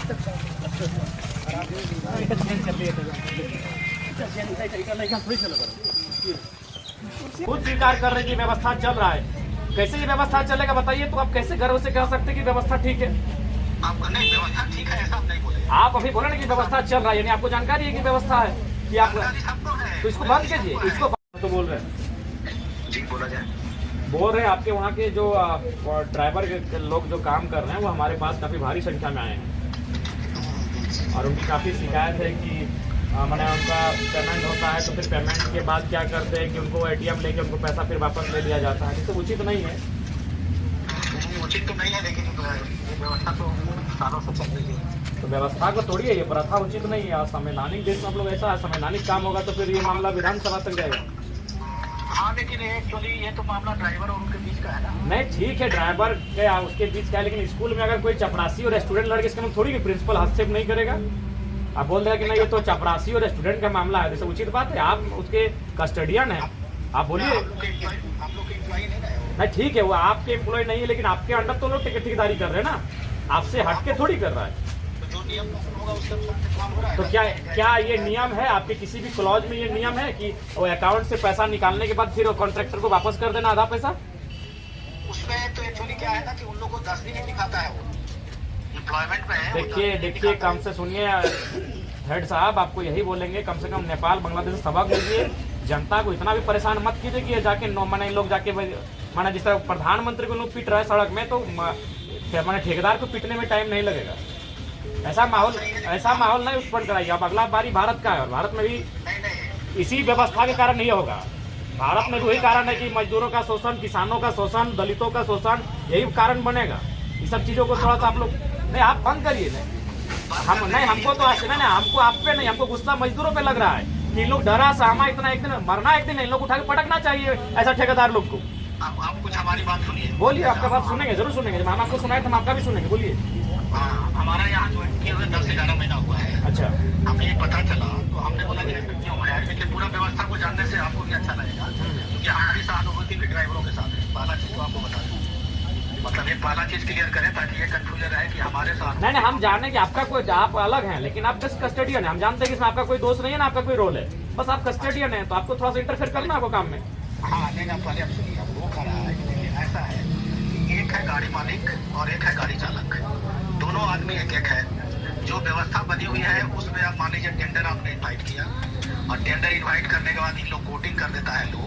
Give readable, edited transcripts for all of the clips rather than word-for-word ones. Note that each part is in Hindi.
खुद स्वीकार कर रहे हैं कि व्यवस्था चल रहा है, कैसे ये व्यवस्था चलेगा बताइए? तो आप कैसे गर्व से कह सकते हैं कि व्यवस्था ठीक है? आपका नहीं, व्यवस्था ठीक है ऐसा नहीं बोले। आप अभी बोले ना कि व्यवस्था चल रहा है, यानी आपको जानकारी है कि व्यवस्था है कि आप, तो इसको बंद कीजिए। इसको तो बोल रहे हैं जी, बोला जाए। बोल रहे हैं आपके वहाँ के जो ड्राइवर के लोग जो काम कर रहे हैं वो हमारे पास काफी भारी संख्या में आए हैं और उनकी काफी शिकायत है कि मैंने उनका पेमेंट होता है तो फिर पेमेंट के बाद क्या करते हैं कि उनको एटीएम लेके उनको पैसा फिर वापस ले लिया जाता है, जिससे उचित नहीं है। उचित तो नहीं है, लेकिन ये व्यवस्था तो सालों से चल रही है। तो व्यवस्था को तोड़िए, ये प्रथा उचित नहीं है। संवैधानिक देश में हम लोग ऐसा है, संवैधानिक काम होगा तो फिर ये मामला विधानसभा तक जाएगा। हाँ, लेकिन एक्चुअली ये तो मामला ड्राइवर और उनके बीच का है ना। नहीं ठीक है, ड्राइवर के उसके बीच का है, लेकिन स्कूल में अगर कोई चपरासी और स्टूडेंट लड़के, इसके में थोड़ी कि प्रिंसिपल हस्तक्षेप नहीं करेगा। आप बोल रहे हैं कि नहीं ये तो चपरासी और स्टूडेंट का मामला है, जैसे उचित बात है, आप उसके कस्टडियन है, आप बोलिए। आप लोग के एम्प्लॉय नहीं रहे हो। नहीं ठीक है, वो आपके एम्प्लॉय नहीं है, लेकिन आपके अंडर तो लोग ठेकेदारी कर रहे हैं ना, आपसे हट के थोड़ी कर रहा है। तो जो नियम होगा उसके अनुसार काम हो रहा है। तो क्या ये नियम है आपके किसी भी क्लॉज में? ये नियम है कि वो अकाउंट से पैसा निकालने के बाद फिर कॉन्ट्रैक्टर को वापस कर देना आधा पैसा? उसमें तो एक्चुअली क्या है ना कि उन लोगों को 10 दिन ही दिखाता है, वो एम्प्लॉयमेंट में है। देखिए कम से सुनिए हेड साहब, आपको यही बोलेंगे कम से कम नेपाल बांग्लादेश से सबक लीजिए, जनता को इतना भी परेशान मत कीजिए कि जाके मैंने लोग जाके माना जिस तरह प्रधानमंत्री को लोग पीट रहे हैं सड़क में, तो मैंने ठेकेदार को पीटने में टाइम नहीं लगेगा। ऐसा माहौल नहीं उत्पन्न कराइए। अब अगला बारी भारत का है और भारत में भी इसी व्यवस्था के कारण ये होगा। भारत में वही कारण है कि मजदूरों का शोषण, किसानों का शोषण, दलितों का शोषण, यही कारण बनेगा। ये सब चीजों को थोड़ा सा आप लोग नहीं, आप बंद करिए। हम नहीं, हमको तो नहीं, हमको आप पे नहीं, हमको गुस्सा मजदूरों पे लग रहा है कि इन लोग डरा सहमा इतना, एक दिन मरना, एक दिन इन लोग उठा के पटकना चाहिए ऐसा ठेकेदार लोग को। आप कुछ हमारी बात सुनिए। बोलिए, आपका बात सुनेंगे, जरूर सुनेंगे। जब हम आपको सुनाए तो हम आपका भी सुनेंगे, बोलिए। हमारा यहाँ जो है 10 से 11 महीना हुआ है। अच्छा, हमें ये पता चला तो हमने बोला कि क्यों है, लेकिन पूरा व्यवस्था को जानने से आपको भी अच्छा लगेगा, क्योंकि हमारी सहानुभूति भी ड्राइवरों के साथ है। पहला चीज तो आपको बता दें, मतलब ये पहला चीज क्लियर करें ताकि ये कंफ्यूजन रहे कि हमारे साथ। नहीं, हम जाने कि आपका कोई, आप अलग हैं, लेकिन आप बस कस्टडियन है। हम जानते हैं कि इसमें आपका कोई दोष नहीं है ना, आपका कोई रोल है, बस आप कस्टडियन है, तो आपको थोड़ा सा इंटरफेयर करना आपको काम में। हाँ, नहीं ना, पहले आप सुनिए, अब वो खड़ा है, लेकिन ऐसा है कि एक है गाड़ी मालिक और एक है गाड़ी चालक, दोनों आदमी एक है। जो व्यवस्था बनी हुई है उसमें आप मान लीजिए टेंडर आपने इन्वाइट किया और टेंडर इन्वाइट करने के बाद इन लोग कोटिंग कर देता है लोग।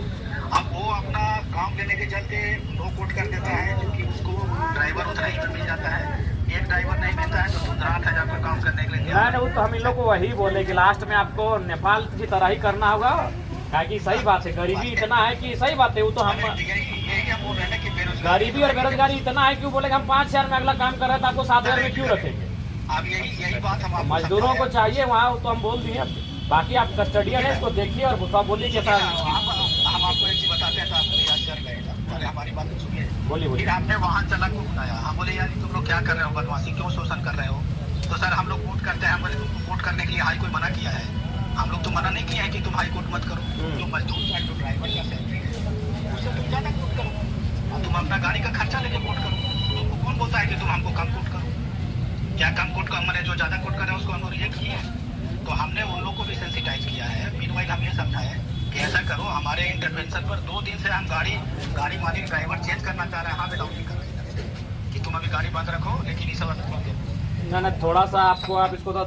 अब वो अपना काम लेने के चलते नो कोट कर देता है, क्योंकि उसको ड्राइवर उतना ही मिल जाता है। एक ड्राइवर नहीं मिलता है तो 15,000 का काम करने के लिए। नहीं, वो तो हम इन लोग को वही बोले कि लास्ट में आपको नेपाल की तरह ही करना होगा, कि सही बात है, गरीबी इतना है कि सही बात है। वो तो हम गरीबी और बेरोजगारी इतना है, क्यों बोले हम 5,000 में अगला काम कर रहे थे, आपको 7,000 में क्यों रखेंगे? अब यही बात हम मजदूरों को चाहिए वहाँ, तो हम बोल दिए। बाकी आप कस्टडियन है, इसको देखिए और गुस्सा बोलिए कि हम आपको एक चीज बताते हैं तो आपको याद कर रहेगा। पहले हमारी बात तो सुनिए। बोलिए। फिर हमने वाहन चालक को बुलाया, हम बोले यार तुम लोग क्या कर रहे हो, बदमाशी क्यों शोषण कर रहे हो? तो सर हम लोग कोर्ट करते हैं। हम बोले तुमको कोर्ट करने के लिए हाई कोर्ट मना किया है? हम लोग तो मना नहीं किया है कि तुम हाई कोर्ट मत करो। जो मजदूर का, जो ड्राइवर का सैलरी है उसे तुम ज्यादा कोर्ट करो, तुम अपना गाड़ी का खर्चा लेके कोर्ट करो। तुमको कौन बोलता है कि तुम हमको कम कोर्ट करो? क्या कम कोर्ट का मैंने जो ज्यादा कोर्ट करे उसको हम रिजेक्ट किए? तो हमने उन लोग को भी सेंसिटाइज किया है। मीनवाइल हम ये समझाया कि ऐसा करो, हमारे इंटरवेंशन पर 2 दिन से हम गाड़ी मालिक ड्राइवर चेंज करना चाह रहे हैं। हाँ, बिलाउटी कर रहे हैं कि तुम अभी गाड़ी बंद रखो, लेकिन ये सब ना थोड़ा सा आपको, आप इसको तो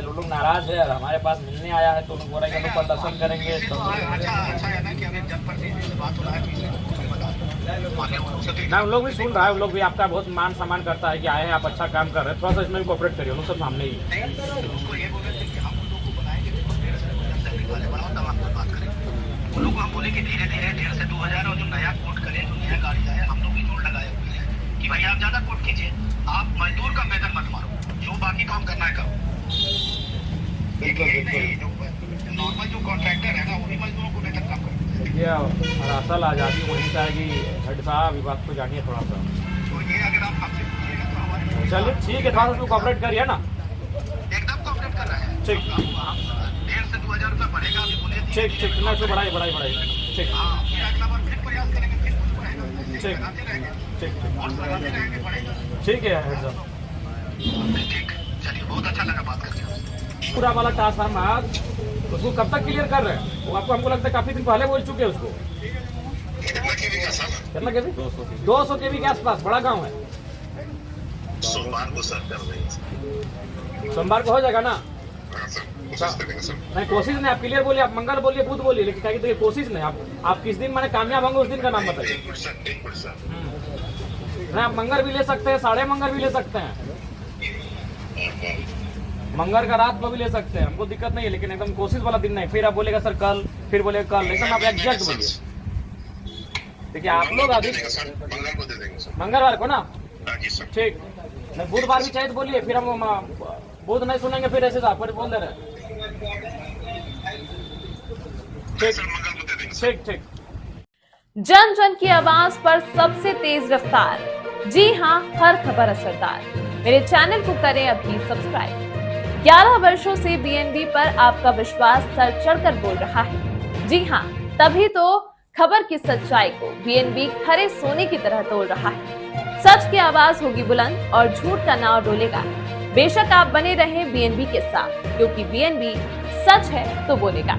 लोग नाराज है, हमारे पास मिलने आया है तो लोग बोल रहे हैं कि प्रदर्शन करेंगे। तो अच्छा है ना कि अगर जनप्रतिनिधि से बात हो रहा है तो इसे ना उन लोग भी सुन रहा है, उन लोग भी आपका बहुत मान सम्मान करता है कि आए हैं, आप अच्छा काम कर रहे हैं, थोड़ा सा इसमें भी कोऑपरेट करिए। उन लोग सब सामने ही उसको ये बोल रहे थे कि हम उन लोग को बनाएंगे, बनाओ तब हम बात करेंगे। उन लोग को हम बोले कि धीरे धीरे 1,500 से 2,000 और जो नया कोर्ट करे, जो नया गाड़ी आए, हम लोग भी जोड़ लगाए हुए हैं कि भाई आप ज्यादा कोर्ट कीजिए, आप मजदूर का वेतन मत मारो, जो बाकी काम करना है करो। जो नॉर्मल जो कॉन्ट्रैक्टर है ना, वही मजदूरों को वेतन कम करो। देखिए असल आज़ादी वहीं से आएगी। हेड साहब ये बात को जानिए थोड़ा सा। तो ये अगर आप हमसे पूछिएगा तो हमारे, चलिए ठीक है, थोड़ा सा उसमें कोऑपरेट करिए ना। एकदम कोऑपरेट कर रहे हैं। ठीक, 1,500 से 2,000 रुपया बढ़ेगा, अभी बोले ठीक, ना इसको बढ़ाइए। ठीक, हाँ, फिर अगला बार फिर प्रयास करेंगे, फिर कुछ बढ़ेगा, ठीक, लगाते रहेंगे, ठीक और लगाते रहेंगे, बढ़ेगा। ठीक है हेड साहब। ठीक, चलिए। बहुत अच्छा लगा बात करके। पूरा वाला ट्रांसफार्मर उसको कब तक क्लियर कर रहे हैं? वो आपको हमको लगता है काफी दिन पहले बोल चुके हैं उसको। कितना केवी का सर? कितना केवी? 200 केवी के आसपास। बड़ा गांव है। सोमवार को सर कर देंगे। सोमवार को हो जाएगा ना? हाँ सर, कोशिश करेंगे सर। नहीं कोशिश नहीं, आप क्लियर बोलिए, आप मंगल बोलिए, बुध बोलिए, लेकिन क्या कहते हैं कोशिश नहीं। आप किस दिन मैंने कामयाब होंगे उस दिन का नाम बताइए। एक मिनट सर। नहीं आप मंगल भी ले सकते हैं, साढ़े मंगल भी ले सकते हैं, मंगल का रात में भी ले सकते हैं, हमको दिक्कत नहीं है, लेकिन एकदम कोशिश वाला दिन नहीं। फिर आप बोलेगा सर कल, फिर बोलेगा कल, एकदम आप एग्जैक्ट बोलिए। देखिए आप लोग अभी मंगल को दे देंगे सर। मंगलवार को ना? हाँ जी सर। ठीक, नहीं बुधवार भी चाहिए तो बोलिए, फिर हम बुध नहीं सुनेंगे फिर ऐसे आप बोल दे रहे हैं। ठीक सर मंगल को दे देंगे सर। ठीक ठीक। जन जन की आवाज पर सबसे तेज रफ्तार, जी हाँ, हर खबर असरदार। मेरे चैनल को करें अभी सब्सक्राइब। 11 वर्षों से बीएनबी पर आपका विश्वास सर चढ़कर बोल रहा है। जी हाँ, तभी तो खबर की सच्चाई को बीएनबी खरे सोने की तरह तोड़ रहा है। सच की आवाज होगी बुलंद और झूठ का नाव डोलेगा। बेशक आप बने रहें बीएनबी के साथ, क्योंकि बीएनबी सच है तो बोलेगा।